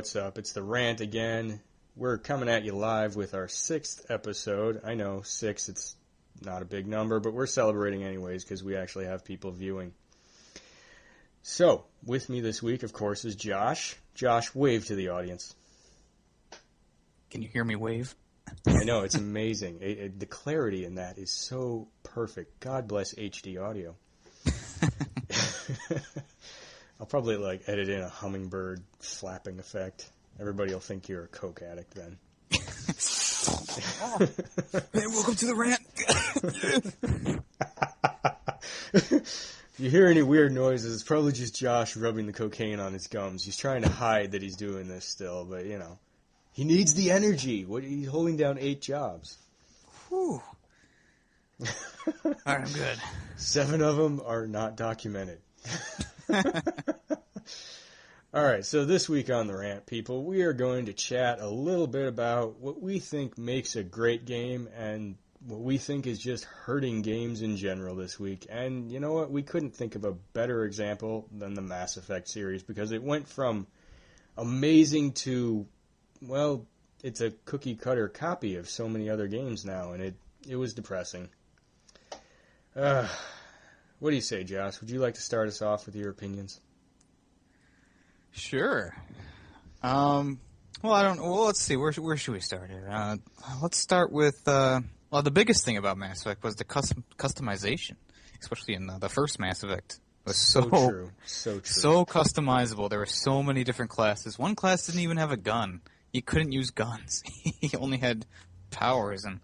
what's up? It's the Rant again. We're coming at you live with our 6th episode. I know, 6, it's not a big number, but we're celebrating anyways because we actually have people viewing. So, with me this week, of course, is Josh. Josh, wave to the audience. Can you hear me wave? I know, it's amazing. The clarity in that is so perfect. God bless HD audio. I'll probably edit in a hummingbird flapping effect. Everybody will think you're a coke addict then. Hey, welcome to the Rant. If you hear any weird noises, it's probably just Josh rubbing the cocaine on his gums. He's trying to hide that he's doing this still, but he needs the energy. He's holding down 8 jobs. Whew. All right, I'm good. 7 of them are not documented. All right, so this week on the Rant, people, we are going to chat a little bit about what we think makes a great game and what we think is just hurting games in general this week. And you know what? We couldn't think of a better example than the Mass Effect series because it went from amazing to, well, it's a cookie-cutter copy of so many other games now, and it was depressing. What do you say, Josh? Would you like to start us off with your opinions? Sure. Well, let's see. Where should we start here? Let's start with, the biggest thing about Mass Effect was the customization, especially in the first Mass Effect. It was so true. So customizable. There were so many different classes. One class didn't even have a gun. He couldn't use guns. He only had powers, and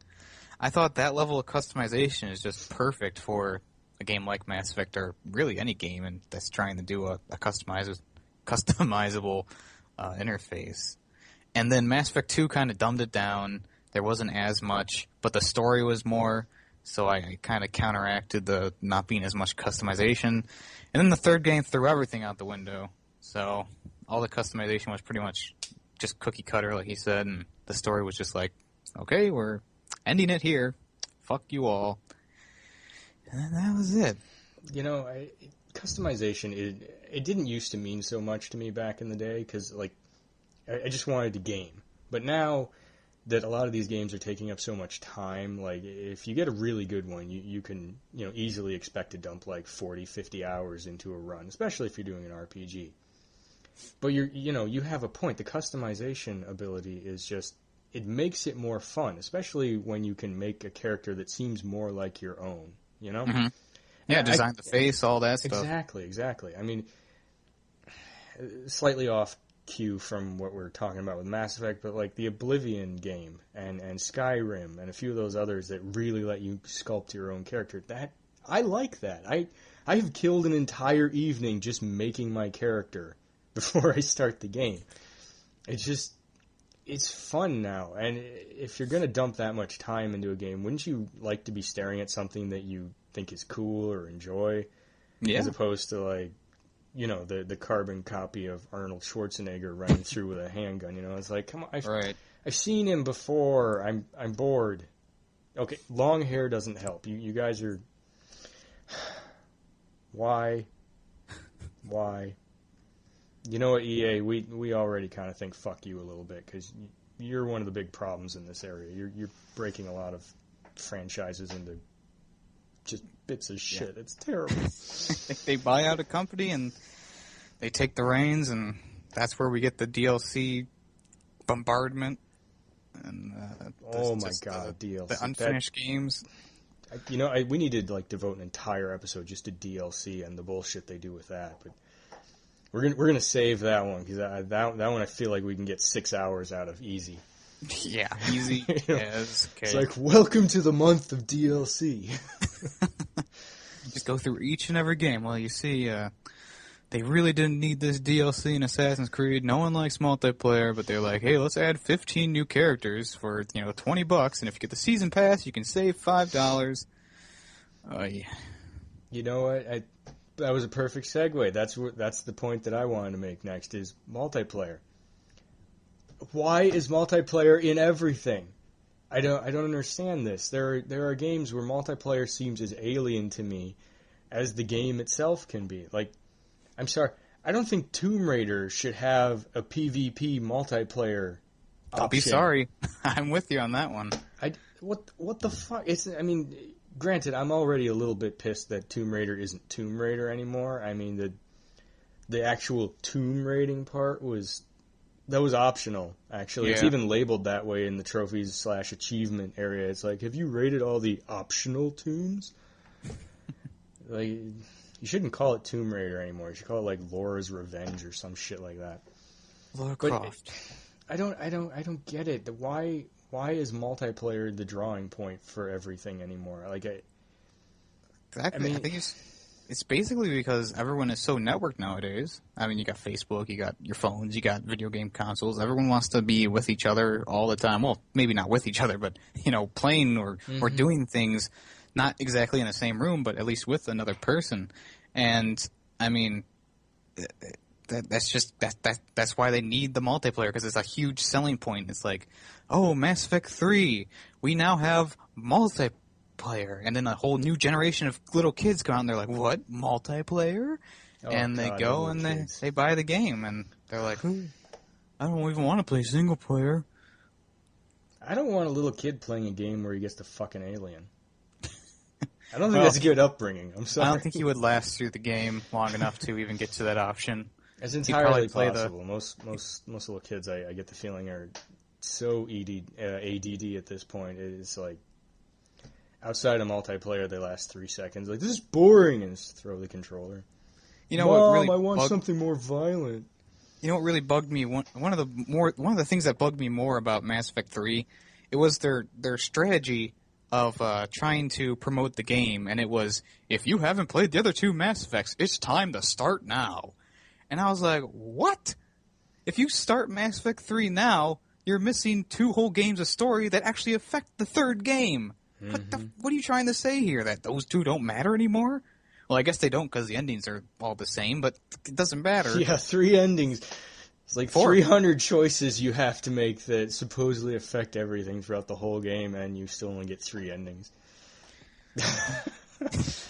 I thought that level of customization is just perfect for a game like Mass Effect, or really any game and that's trying to do a customizable interface. And then Mass Effect 2 kind of dumbed it down. There wasn't as much, but the story was more, so I kind of counteracted the not being as much customization. And then the third game threw everything out the window. So all the customization was pretty much just cookie cutter, like he said, and the story was just like, okay, we're ending it here. Fuck you all. And that was it. Customization, it didn't used to mean so much to me back in the day, because, I just wanted to game. But now that a lot of these games are taking up so much time, if you get a really good one, you can, easily expect to dump, 40, 50 hours into a run, especially if you're doing an RPG. But, you have a point. The customization ability is just, it makes it more fun, especially when you can make a character that seems more like your own, Mm-hmm. Yeah, design the face, all that stuff. Exactly. I mean, slightly off cue from what we're talking about with Mass Effect, but the Oblivion game and Skyrim and a few of those others that really let you sculpt your own character, I like that. I have killed an entire evening just making my character before I start the game. It's fun now, and if you're going to dump that much time into a game, wouldn't you like to be staring at something that you think is cool or enjoy, as opposed to the carbon copy of Arnold Schwarzenegger running through with a handgun? It's like, come on, I've seen him before. I'm bored. Okay, long hair doesn't help. You guys are why? You know what, EA? We already kind of think fuck you a little bit because you're one of the big problems in this area. You're breaking a lot of franchises into just bits of shit. Yeah. It's terrible. They buy out a company and they take the reins, and that's where we get the DLC bombardment. And DLC. The unfinished games. We need to devote an entire episode just to DLC and the bullshit they do with that. But we're gonna save that one because that one I feel like we can get 6 hours out of easy. Yeah, easy. Yes. Okay. It's like, welcome to the month of DLC. Just go through each and every game. Well, you see, they really didn't need this DLC in Assassin's Creed. No one likes multiplayer, but they're like, hey, let's add 15 new characters for $20, and if you get the season pass, you can save $5. Yeah. You know what? That was a perfect segue. That's the point that I wanted to make next is multiplayer. Why is multiplayer in everything? I don't understand this. There are games where multiplayer seems as alien to me as the game itself can be. I'm sorry, I don't think Tomb Raider should have a PvP multiplayer I'll be option. sorry. I'm with you on that one. What the fuck? Granted, I'm already a little bit pissed that Tomb Raider isn't Tomb Raider anymore. I mean, the actual tomb raiding part was optional, actually. It's Yeah. even labeled that way in the trophies/achievement area. It's like, have you raided all the optional tombs? Like, you shouldn't call it Tomb Raider anymore. You should call it like Laura's Revenge or some shit like that. Lara But Croft. I don't get it. Why is multiplayer the drawing point for everything anymore? Like, Exactly. I think it's basically because everyone is so networked nowadays. I mean, you got Facebook, you got your phones, you got video game consoles. Everyone wants to be with each other all the time. Well, maybe not with each other, but, playing or doing things, not exactly in the same room, but at least with another person. And, I mean, that's why they need the multiplayer, because it's a huge selling point. It's like, oh, Mass Effect 3, we now have multiplayer, and then a whole new generation of little kids come out and they're like, what, multiplayer? And they go and they buy the game, and they're like, ooh, I don't even want to play single player. I don't want a little kid playing a game where he gets to fuck an alien. I don't think that's a good upbringing. I'm sorry. I don't think he would last through the game long enough to even get to that option. It's entirely possible. Most little kids, I get the feeling, are so ADD at this point. It's like, outside of multiplayer, they last 3 seconds. Like, this is boring, and just throw the controller. You know Mom, what really I want something more violent. You know what really bugged me? One of the things that bugged me more about Mass Effect 3, it was their strategy of trying to promote the game, and it was, if you haven't played the other two Mass Effects, it's time to start now. And I was like, what? If you start Mass Effect 3 now, you're missing 2 whole games of story that actually affect the third game. Mm-hmm. What are you trying to say here? That those 2 don't matter anymore? Well, I guess they don't, because the endings are all the same, but it doesn't matter. Yeah, 3 endings. It's like 300 choices you have to make that supposedly affect everything throughout the whole game, and you still only get 3 endings.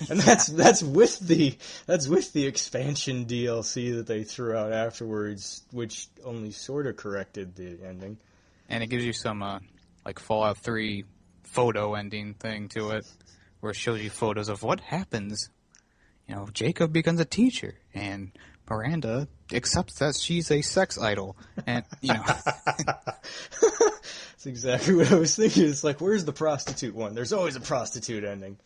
And that's with the expansion DLC that they threw out afterwards, which only sort of corrected the ending. And it gives you some like Fallout 3 photo ending thing to it, where it shows you photos of what happens. Jacob becomes a teacher, and Miranda accepts that she's a sex idol, and That's exactly what I was thinking. It's like, where's the prostitute one? There's always a prostitute ending.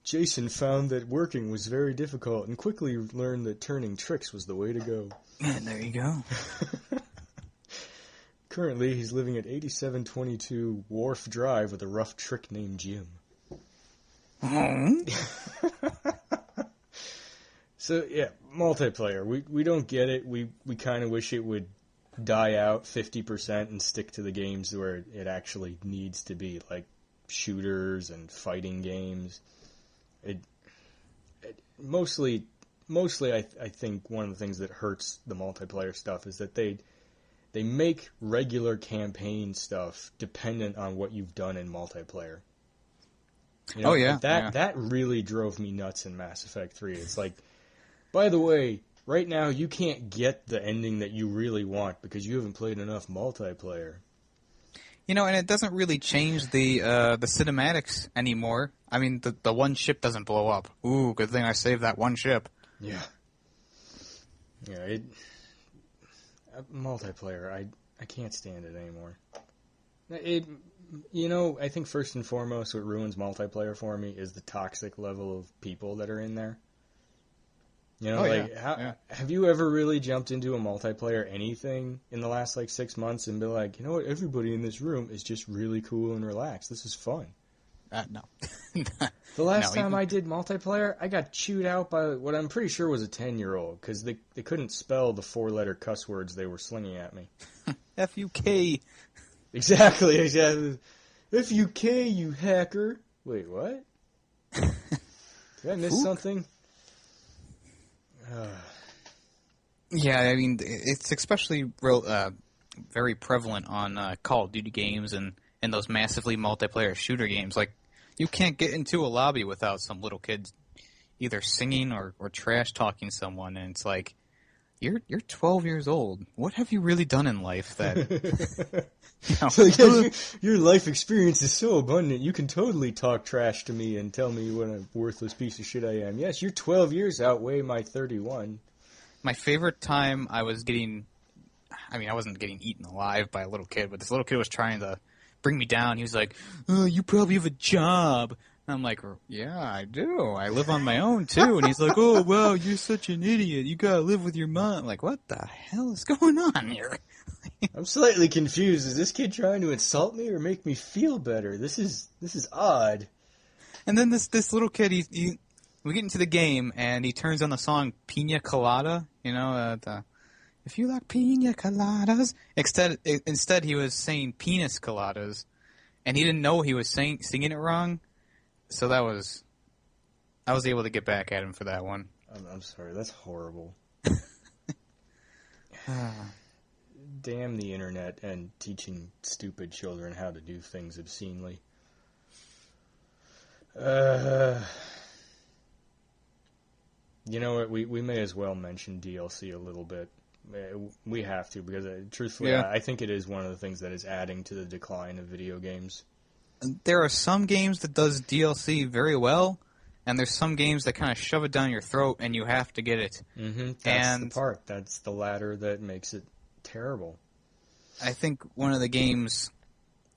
Jason found that working was very difficult and quickly learned that turning tricks was the way to go. And there you go. Currently, he's living at 8722 Wharf Drive with a rough trick named Jim. So, yeah, multiplayer. We don't get it. We kind of wish it would die out 50% and stick to the games where it actually needs to be, like shooters and fighting games. Mostly, I think one of the things that hurts the multiplayer stuff is that they make regular campaign stuff dependent on what you've done in multiplayer. That really drove me nuts in Mass Effect 3. It's like, by the way, right now you can't get the ending that you really want because you haven't played enough multiplayer. And it doesn't really change the cinematics anymore. I mean, the one ship doesn't blow up. Ooh, good thing I saved that one ship. Yeah. Yeah, multiplayer, I can't stand it anymore. I think first and foremost what ruins multiplayer for me is the toxic level of people that are in there. Have you ever really jumped into a multiplayer anything in the last 6 months and been like, you know what, everybody in this room is just really cool and relaxed. This is fun. No. The last time I did multiplayer, I got chewed out by what I'm pretty sure was a 10-year-old because they couldn't spell the 4-letter cuss words they were slinging at me. F-U-K. Exactly. F-U-K, you hacker. Wait, what? Did I miss something? Yeah, I mean, it's especially very prevalent on Call of Duty games and those massively multiplayer shooter games. Like, you can't get into a lobby without some little kids, either singing or trash talking someone, and it's like, you're 12 years old. What have you really done in life that? So yeah, your life experience is so abundant. You can totally talk trash to me and tell me what a worthless piece of shit I am. Yes, your 12 years outweigh my 31. My favorite time I wasn't getting eaten alive by a little kid, but this little kid was trying to bring me down. He was like, "Oh, you probably have a job." And I'm like, "Yeah, I do. I live on my own, too." And he's like, "Oh, wow, you're such an idiot. You gotta live with your mom." I'm like, what the hell is going on here? I'm slightly confused. Is this kid trying to insult me or make me feel better? This is odd. And then this little kid, we get into the game, and he turns on the song Pina Colada, if you like pina coladas. Instead, he was saying penis coladas, and he didn't know he was singing it wrong. So I was able to get back at him for that one. I'm sorry, that's horrible. Damn the internet and teaching stupid children how to do things obscenely. You know what? We may as well mention DLC a little bit. We have to, because truthfully, yeah. I think it is one of the things that is adding to the decline of video games. There are some games that does DLC very well, and there's some games that kind of shove it down your throat, and you have to get it. Mm-hmm. That's the part. That's the ladder that makes it terrible. I think one of the games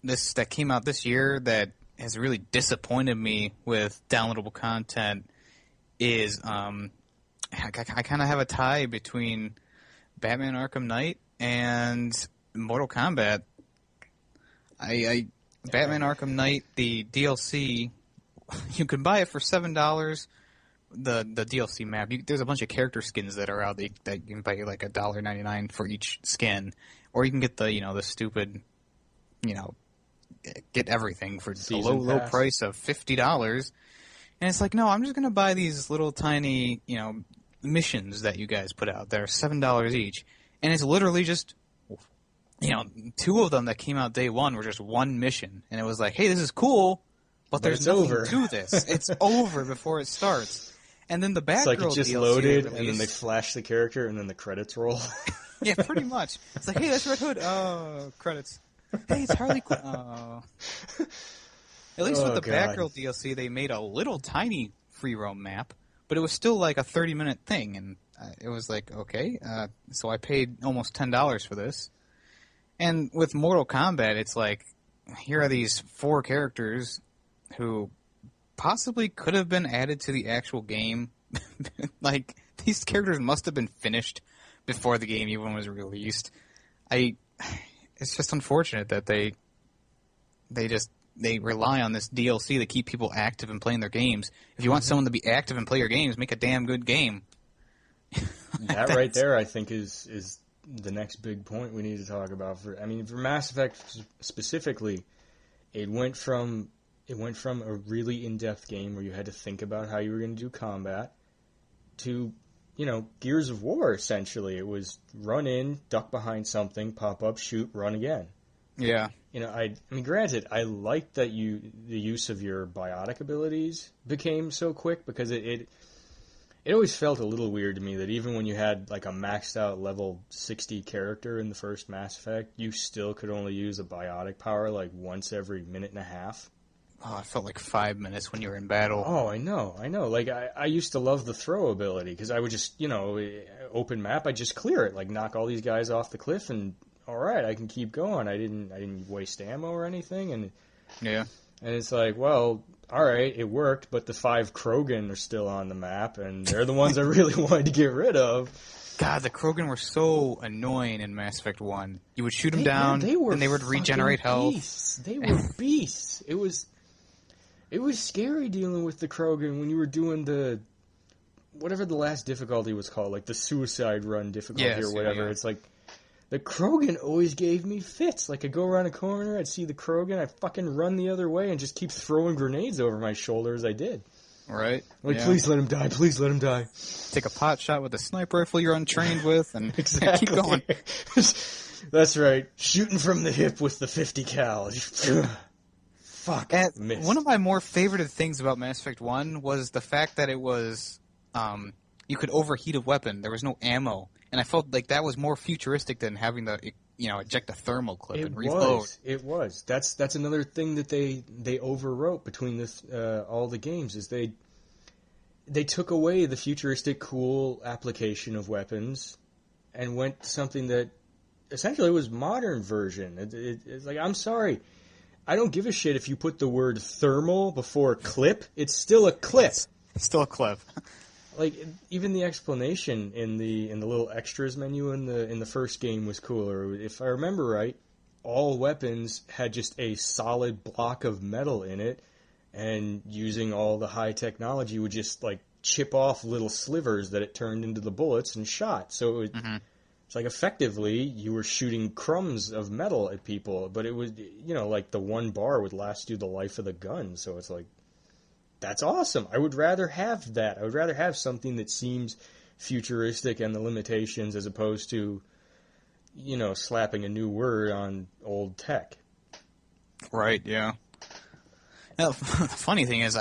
that came out this year that has really disappointed me with downloadable content is I kind of have a tie between Batman Arkham Knight and Mortal Kombat. Batman Arkham Knight, the DLC, you can buy it for $7. The DLC map. There's a bunch of character skins that are out that you can buy like $1.99 for each skin, or you can get the stupid, get everything for a low price of $50. And it's like, no, I'm just gonna buy these little tiny missions that you guys put out there, $7 each, and it's literally just two of them that came out day one were just one mission, and it was like, hey, this is cool, but there's nothing to this. It's over before it starts. And then the Batgirl DLC. It's like it just loaded, and then they flash the character, and then the credits roll. Yeah, pretty much. It's like, hey, that's Red Hood. Oh, credits. Hey, it's Harley Quinn. Oh. At least with the Batgirl DLC, they made a little tiny free roam map, but it was still like a 30-minute thing, and it was like, okay. So I paid almost $10 for this. And with Mortal Kombat, it's like, here are these 4 characters who possibly could have been added to the actual game. Like, these characters must have been finished before the game even was released. It's just unfortunate that they rely on this DLC to keep people active and playing their games. If you want someone to be active and play your games, make a damn good game. That right there, I think, is the next big point we need to talk about. For Mass Effect specifically, it went from a really in-depth game where you had to think about how you were going to do combat to, Gears of War, essentially. It was run in, duck behind something, pop up, shoot, run again. Yeah. Granted, I liked that the use of your biotic abilities became so quick, because it always felt a little weird to me that even when you had like a maxed out level 60 character in the first Mass Effect, you still could only use a biotic power like once every minute and a half. Oh, it felt like 5 minutes when you were in battle. Oh, I know. Like, I used to love the throw ability, because I would just, open map, I'd just clear it, like knock all these guys off the cliff, and all right, I can keep going. I didn't waste ammo or anything, and yeah. And it's like, well, all right, it worked, but the 5 Krogan are still on the map, and they're the ones I really wanted to get rid of. God, the Krogan were so annoying in Mass Effect 1. You would shoot them down, and they would regenerate health. Beasts. They were beasts. It was scary dealing with the Krogan when you were doing whatever the last difficulty was called, like the suicide run difficulty or whatever. Yeah. It's like, the Krogan always gave me fits. Like, I'd go around a corner, I'd see the Krogan, I'd fucking run the other way and just keep throwing grenades over my shoulder as I did. Right. Like, please let him die, please let him die. Take a pot shot with a sniper rifle you're untrained with, and exactly. Keep going. That's right. Shooting from the hip with the 50 cal. Fuck, And missed. one of my more favorite things about Mass Effect 1 was the fact that it was, you could overheat a weapon. There was no ammo. And I felt like that was more futuristic than having to, eject a thermal clip and reload. It was. That's another thing that they overwrote between all the games is they took away the futuristic cool application of weapons and went to something that essentially was modern version. It's like, I'm sorry, I don't give a shit if you put the word thermal before clip. It's still a clip. It's still a clip. Like, even the explanation in the little extras menu in the first game was cooler. If I remember right, all weapons had just a solid block of metal in it, and using all the high technology would just like chip off little slivers that it turned into the bullets and shot. So it's like effectively you were shooting crumbs of metal at people, but it was, like the one bar would last you the life of the gun. So it's like, that's awesome. I would rather have that. I would rather have something that seems futuristic and the limitations as opposed to, slapping a new word on old tech. Right, yeah. Now, the funny thing is,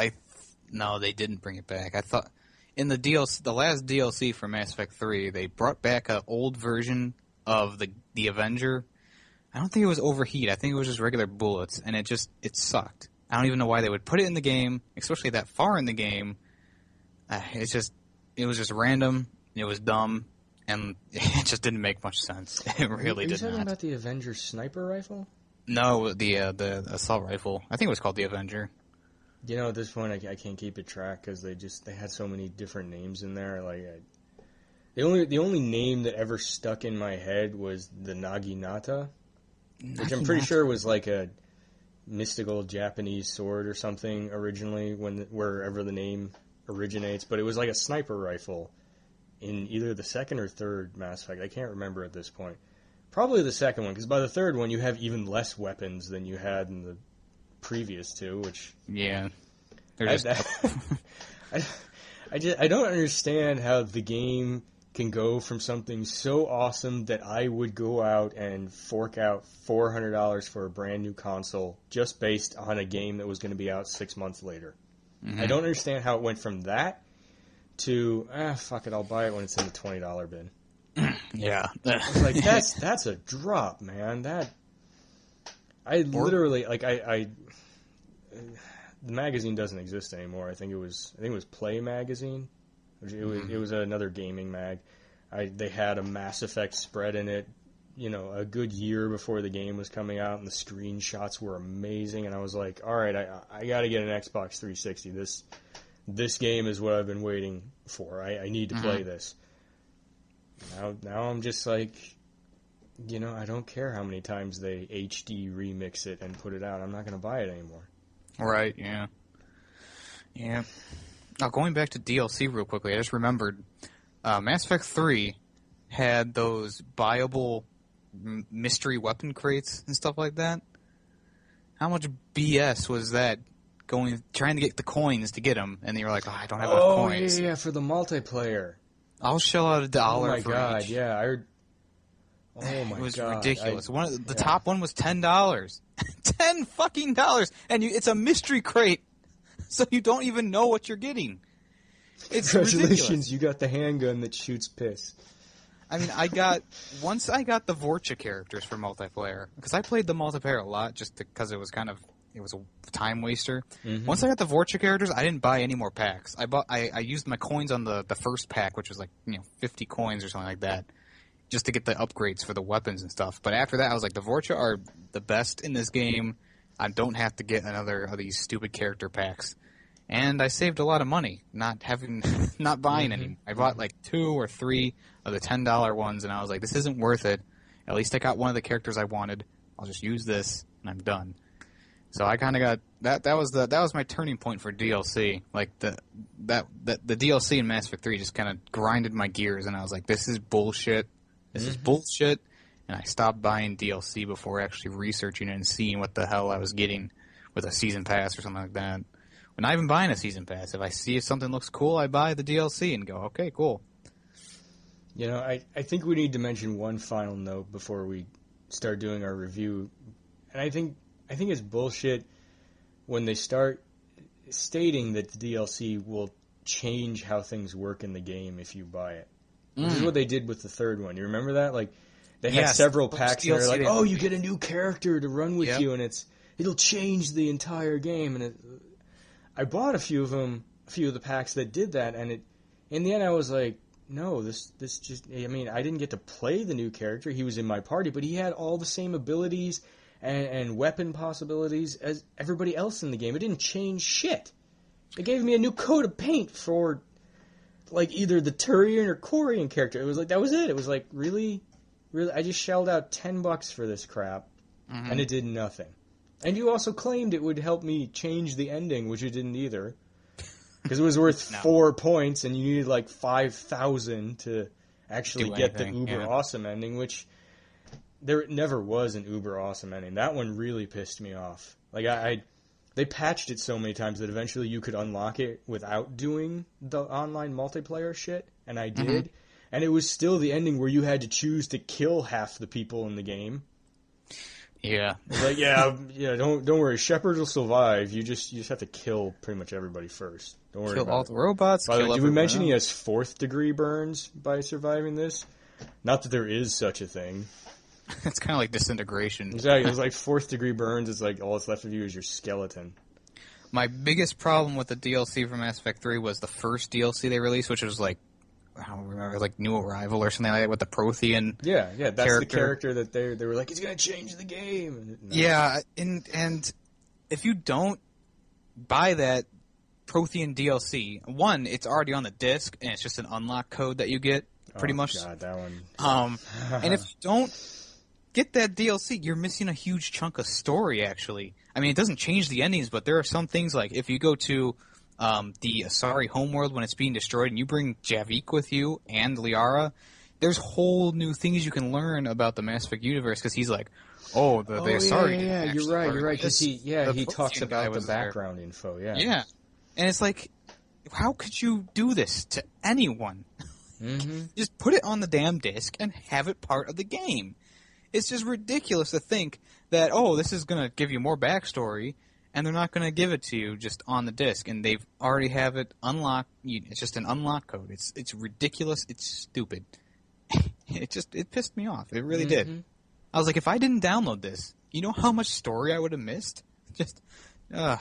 no, they didn't bring it back. I thought in the DLC, the last DLC for Mass Effect 3, they brought back an old version of the Avenger. I don't think it was overheat. I think it was just regular bullets, and it sucked. I don't even know why they would put it in the game, especially that far in the game. It was just random. It was dumb, and it just didn't make much sense. It really did not. Are you talking about the Avenger sniper rifle? No, the assault rifle. I think it was called the Avenger. At this point, I can't keep it track because they had so many different names in there. Like, the only name that ever stuck in my head was the Naginata, which I'm pretty sure was like a mystical Japanese sword or something originally, wherever the name originates. But it was like a sniper rifle in either the second or third Mass Effect. I can't remember at this point. Probably the second one, because by the third one you have even less weapons than you had in the previous two, which... Yeah. I don't understand how the game can go from something so awesome that I would go out and fork out $400 for a brand new console just based on a game that was going to be out 6 months later. Mm-hmm. I don't understand how it went from that to, fuck it, I'll buy it when it's in the $20 bin. Yeah. It's like, that's a drop, man. The magazine doesn't exist anymore. I think it was Play Magazine. It was another gaming mag. They had a Mass Effect spread in it, a good year before the game was coming out, and the screenshots were amazing. And I was like, all right, I got to get an Xbox 360. This game is what I've been waiting for. I need to play this. Now I'm just like, I don't care how many times they HD remix it and put it out. I'm not going to buy it anymore. Right, yeah. Yeah. Now, going back to DLC real quickly, I just remembered Mass Effect 3 had those buyable mystery weapon crates and stuff like that. How much BS was that trying to get the coins to get them, and you're like, I don't have enough coins. Oh, yeah, for the multiplayer. I'll shell out $1 for each. Oh, my God, yeah. Oh, my God. It was ridiculous. The top one was $10. $10 fucking dollars! And it's a mystery crate, so you don't even know what you're getting. It's Congratulations, ridiculous. You got the handgun that shoots piss. I mean, once I got the Vorcha characters for multiplayer, because I played the multiplayer a lot just because it was a time waster. Mm-hmm. Once I got the Vorcha characters, I didn't buy any more packs. I used my coins on the first pack, which was like 50 coins or something like that, just to get the upgrades for the weapons and stuff. But after that, I was like, the Vorcha are the best in this game. I don't have to get another of these stupid character packs. And I saved a lot of money not buying any. I bought like 2 or 3 of the $10 ones, and I was like, this isn't worth it. At least I got one of the characters I wanted. I'll just use this, and I'm done. So I kind of got that. That was my turning point for DLC. Like the DLC in Mass Effect 3 just kind of grinded my gears, and I was like, this is bullshit. This is bullshit. And I stopped buying DLC before actually researching it and seeing what the hell I was getting with a season pass or something like that. We're not even buying a season pass. If I see if something looks cool, I buy the DLC and go, okay, cool. I think we need to mention one final note before we start doing our review. And I think it's bullshit when they start stating that the DLC will change how things work in the game if you buy it. Which is what they did with the third one. You remember that? Like, they had several packs and they're like, oh, you get a new character to run with you, and it'll change the entire game. And I bought a few of the packs that did that, and in the end I was like, no, this just, I mean, I didn't get to play the new character. He was in my party, but he had all the same abilities and weapon possibilities as everybody else in the game. It didn't change shit. It gave me a new coat of paint for, like, either the Turian or Corian character. It was like, that was it. It was like, really, I just shelled out $10 for this crap, and it did nothing. And you also claimed it would help me change the ending, which it didn't either. Because it was worth 4 points, and you needed like 5,000 to actually get the uber awesome ending, which there never was an uber awesome ending. That one really pissed me off. Like, they patched it so many times that eventually you could unlock it without doing the online multiplayer shit, and I did. And it was still the ending where you had to choose to kill half the people in the game. Yeah. It's like, don't worry, Shepard will survive. You just have to kill pretty much everybody first. Don't worry kill about all it. the robots. By the way, did we mention else? he has 4th degree burns by surviving this? Not that there is such a thing. It's kind of like disintegration. Exactly. It's like 4th degree burns. It's like all that's left of you is your skeleton. My biggest problem with the DLC for Mass Effect 3 was the first DLC they released, which was like, I don't remember, like New Arrival or something like that with the Prothean. Yeah, that's the character that they were like, he's gonna change the game. No. Yeah, and if you don't buy that Prothean DLC, one, it's already on the disc and it's just an unlock code that you get, pretty much. God, that one. And if you don't get that DLC, you're missing a huge chunk of story. Actually, I mean, it doesn't change the endings, but there are some things like if you go to the Asari homeworld when it's being destroyed, and you bring Javik with you and Liara, there's whole new things you can learn about the Mass Effect universe, because he's like, the Asari. Yeah, you're right. Because he talks about the background info. Yeah, and it's like, how could you do this to anyone? Just put it on the damn disc and have it part of the game. It's just ridiculous to think that, this is going to give you more backstory, and they're not going to give it to you just on the disc, and they've already have it unlocked. It's just an unlock code. It's ridiculous. It's stupid. It pissed me off. It really did. I was like, if I didn't download this, you know how much story I would have missed? Yeah,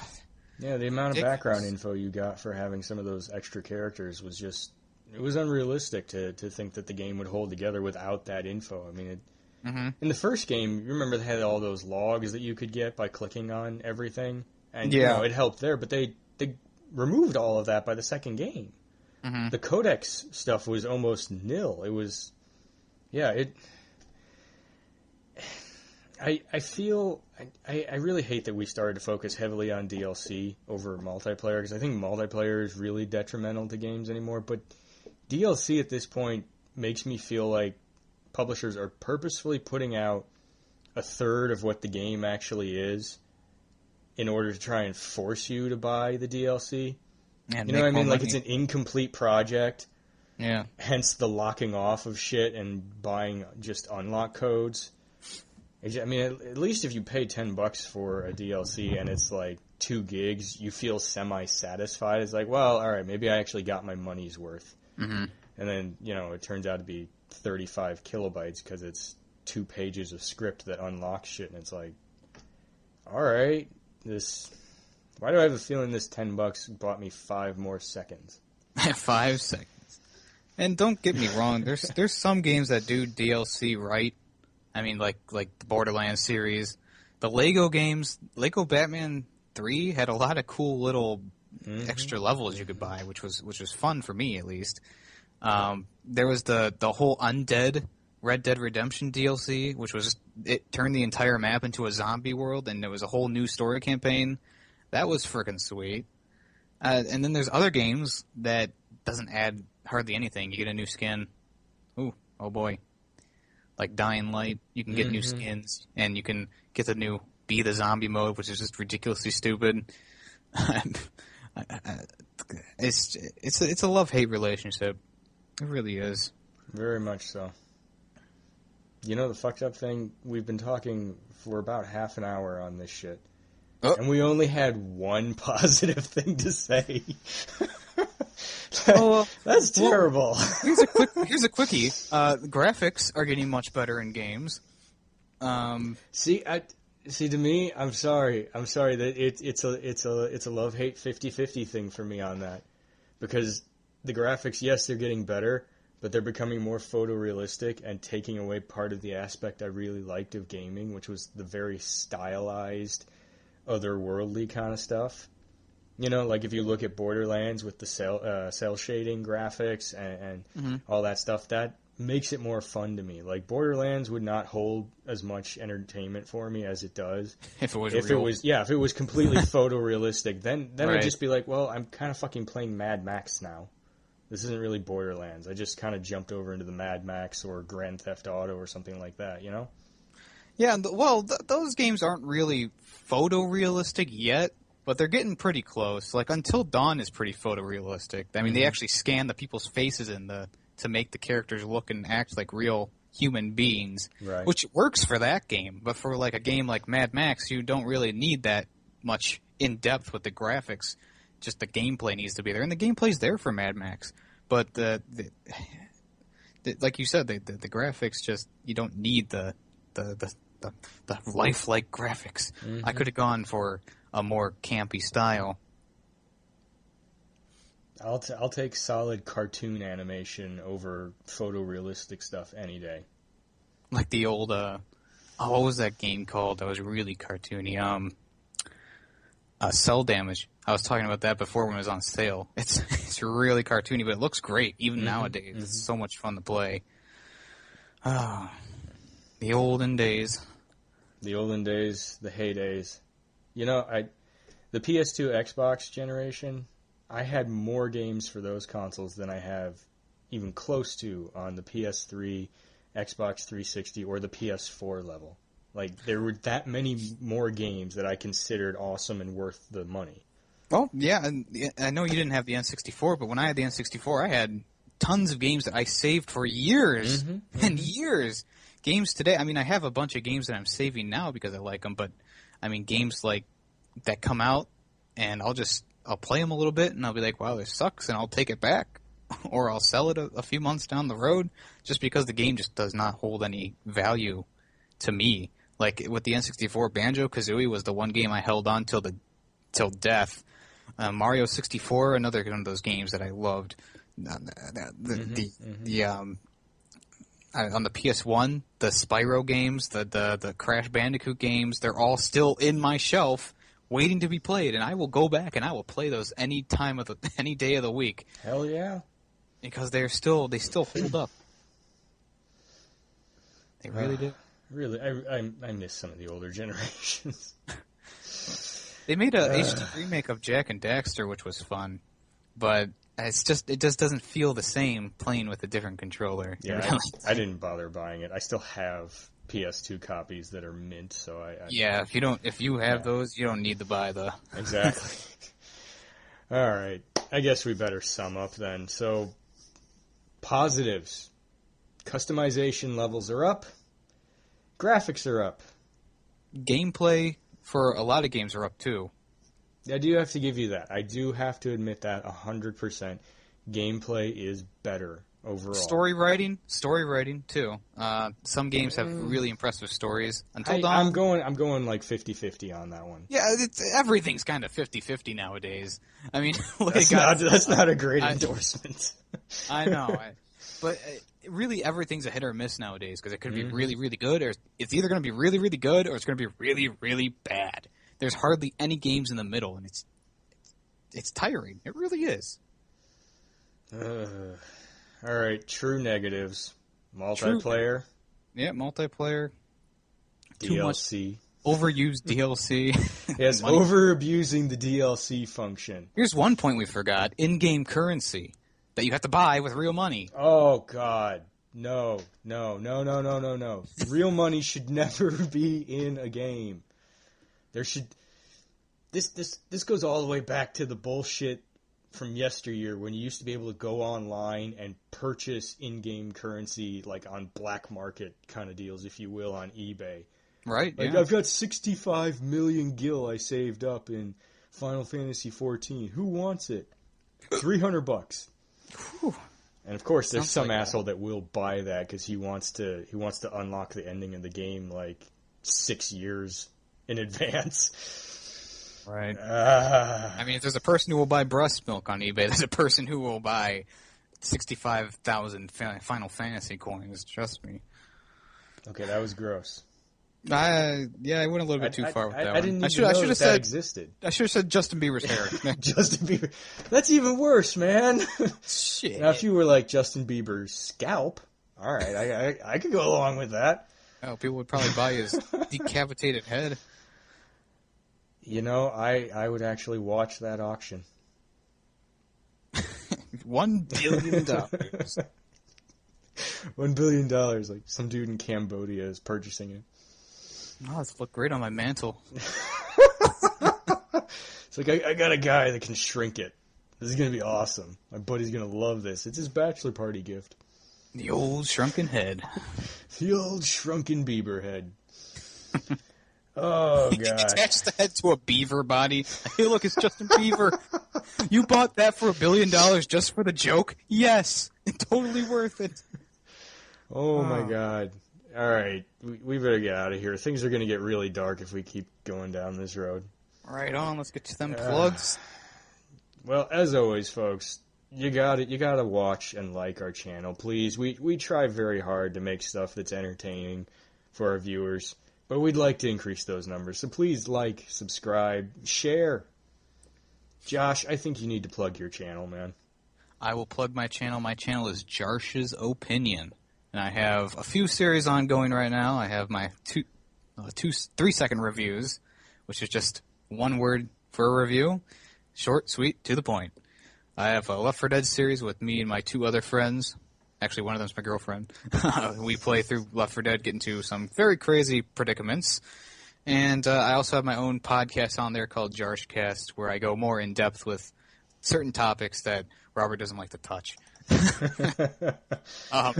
the amount of background info you got for having some of those extra characters was just, it was unrealistic to think that the game would hold together without that info. I mean, in the first game, you remember they had all those logs that you could get by clicking on everything, and it helped there. But they removed all of that by the second game. The codex stuff was almost nil. It was, I feel I really hate that we started to focus heavily on DLC over multiplayer, because I think multiplayer is really detrimental to games anymore. But DLC at this point makes me feel like publishers are purposefully putting out a third of what the game actually is in order to try and force you to buy the DLC. And you know what I mean? Like, it's an incomplete project. Yeah. Hence the locking off of shit and buying just unlock codes. I mean, at least if you pay $10 for a DLC and it's like 2 gigs, you feel semi-satisfied. It's like, well, all right, maybe I actually got my money's worth. And then, it turns out to be 35 kilobytes because it's 2 pages of script that unlocks shit, and it's like, all right, why do I have a feeling this $10 bought me 5 more seconds? 5 seconds. And don't get me wrong, there's some games that do DLC right. I mean, like the Borderlands series, the Lego games. Lego Batman 3 had a lot of cool little extra levels you could buy, which was fun for me at least. There was the whole Undead Red Dead Redemption DLC, which was it turned the entire map into a zombie world, and there was a whole new story campaign. That was freaking sweet. And then there's other games that doesn't add hardly anything. You get a new skin. Ooh, oh boy. Like Dying Light, you can get new skins, and you can get the new Be the Zombie mode, which is just ridiculously stupid. It's a love-hate relationship. It really is. Very much so. You know the fucked up thing? We've been talking for about half an hour on this shit. Oh. And we only had one positive thing to say. That's terrible. Here's a quickie. Graphics are getting much better in games. See, to me, I'm sorry that it's a love-hate 50-50 thing for me on that. Because the graphics, yes, they're getting better, but they're becoming more photorealistic and taking away part of the aspect I really liked of gaming, which was the very stylized, otherworldly kind of stuff. You know, like if you look at Borderlands with the cell shading graphics and all that stuff, that makes it more fun to me. Like Borderlands would not hold as much entertainment for me as it does if it was if it was completely photorealistic. Then Right. I'd just be like, well, I'm kind of fucking playing Mad Max now. This isn't really Borderlands. I just kind of jumped over into the Mad Max or Grand Theft Auto or something like that, you know? Yeah, those games aren't really photorealistic yet, but they're getting pretty close. Like Until Dawn is pretty photorealistic. I mean, they actually scan the people's faces to make the characters look and act like real human beings, Right. which works for that game. But for like a game like Mad Max, you don't really need that much in depth with the graphics. Just the gameplay needs to be there, and the gameplay's there for Mad Max. But the like you said, the graphics just you don't need the lifelike graphics. I could have gone for a more campy style. I'll take solid cartoon animation over photorealistic stuff any day. Like the old what was that game called that was really cartoony? Cell Damage. I was talking about that before when it was on sale. It's really cartoony, but it looks great even nowadays. It's so much fun to play. Oh, the olden days. The olden days, the heydays. You know, the PS2 Xbox generation, I had more games for those consoles than I have even close to on the PS3, Xbox 360, or the PS4 level. Like, there were that many more games that I considered awesome and worth the money. Oh, yeah, and I know you didn't have the N64, but when I had the N64, I had tons of games that I saved for years and years. Games today, I mean, I have a bunch of games that I'm saving now because I like them, but, I mean, games like that come out, and I'll play them a little bit, and I'll be like, wow, this sucks, and I'll take it back. Or I'll sell it a few months down the road, just because the game just does not hold any value to me. Like, with the N64, Banjo-Kazooie was the one game I held on till death. Mario 64, another one of those games that I loved. On the PS1, the Spyro games, the Crash Bandicoot games, they're all still in my shelf, waiting to be played, and I will go back and I will play those any day of the week. Hell yeah! Because they still hold up. They really do. Really, I miss some of the older generations. They made a HD remake of Jak and Daxter, which was fun, but it just doesn't feel the same playing with a different controller. Yeah, I didn't bother buying it. I still have PS2 copies that are mint, so yeah, if you have those, you don't need to buy the exactly. All right, I guess we better sum up then. So, positives: customization levels are up, graphics are up, gameplay for a lot of games are up too. I do have to give you that. I do have to admit that 100%. Gameplay is better overall. Story writing too. Some games have really impressive stories. Until Dawn, I'm going like 50-50 on that one. Yeah, everything's kind of 50-50 nowadays. I mean, that's not a great endorsement. I know, but really everything's a hit or miss nowadays because it could be really, really good, or it's either going to be really, really good, or it's going to be really, really bad. There's hardly any games in the middle, and it's tiring. It really is. All right, true negatives. Multiplayer. Yeah, multiplayer. DLC. Too much overused DLC. Yes, over-abusing the DLC function. Here's one point we forgot. In-game currency that you have to buy with real money. Oh, God. No. Real money should never be in a game. There should... This goes all the way back to the bullshit from yesteryear when you used to be able to go online and purchase in-game currency like on black market kind of deals, if you will, on eBay. Right, Like, yeah. I've got 65 million gil I saved up in Final Fantasy 14. Who wants it? $300. Whew. And of course, there's Sounds some like asshole that will buy that because he wants to unlock the ending of the game like 6 years in advance. Right. I mean, if there's a person who will buy breast milk on eBay, there's a person who will buy 65,000 Final Fantasy coins. Trust me. Okay, that was gross. I went a little bit too far with that one. I didn't even know that existed. I should have said Justin Bieber's hair. Justin Bieber. That's even worse, man. Shit. Now, if you were like Justin Bieber's scalp, all right, I could go along with that. Oh, people would probably buy his decapitated head. You know, I would actually watch that auction. $1 billion. $1 billion. Like some dude in Cambodia is purchasing it. Oh, this look great on my mantle. It's like, I got a guy that can shrink it. This is going to be awesome. My buddy's going to love this. It's his bachelor party gift. The old shrunken head. The old shrunken Bieber head. Oh, You God. attach the head to a beaver body. Hey, look, it's Justin Bieber. You bought that for $1 billion just for the joke? Yes. Totally worth it. Oh, my God. All right. We better get out of here. Things are going to get really dark if we keep going down this road. Right on. Let's get to them plugs. Well, as always, folks, you gotta watch and like our channel, please. We try very hard to make stuff that's entertaining for our viewers, but we'd like to increase those numbers. So please like, subscribe, share. Josh, I think you need to plug your channel, man. I will plug my channel. My channel is Jarsh's Opinion. And I have a few series ongoing right now. I have my 3-second reviews, which is just one word for a review. Short, sweet, to the point. I have a Left 4 Dead series with me and my 2 other friends. Actually, one of them's my girlfriend. We play through Left 4 Dead, get into some very crazy predicaments. And I also have my own podcast on there called Jarshcast, where I go more in depth with certain topics that Robert doesn't like to touch. And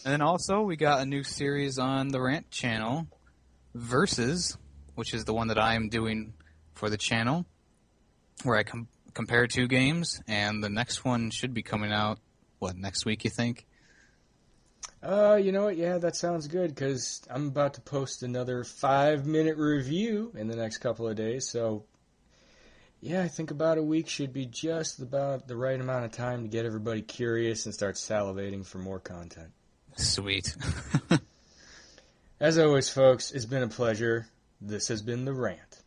then also we got a new series on the Rant channel, Versus, which is the one that I am doing for the channel, where I compare 2 games, and the next one should be coming out, next week, you think? You know what? Yeah, that sounds good, because I'm about to post another 5-minute review in the next couple of days, so yeah, I think about a week should be just about the right amount of time to get everybody curious and start salivating for more content. Sweet. As always, folks, it's been a pleasure. This has been The Rant.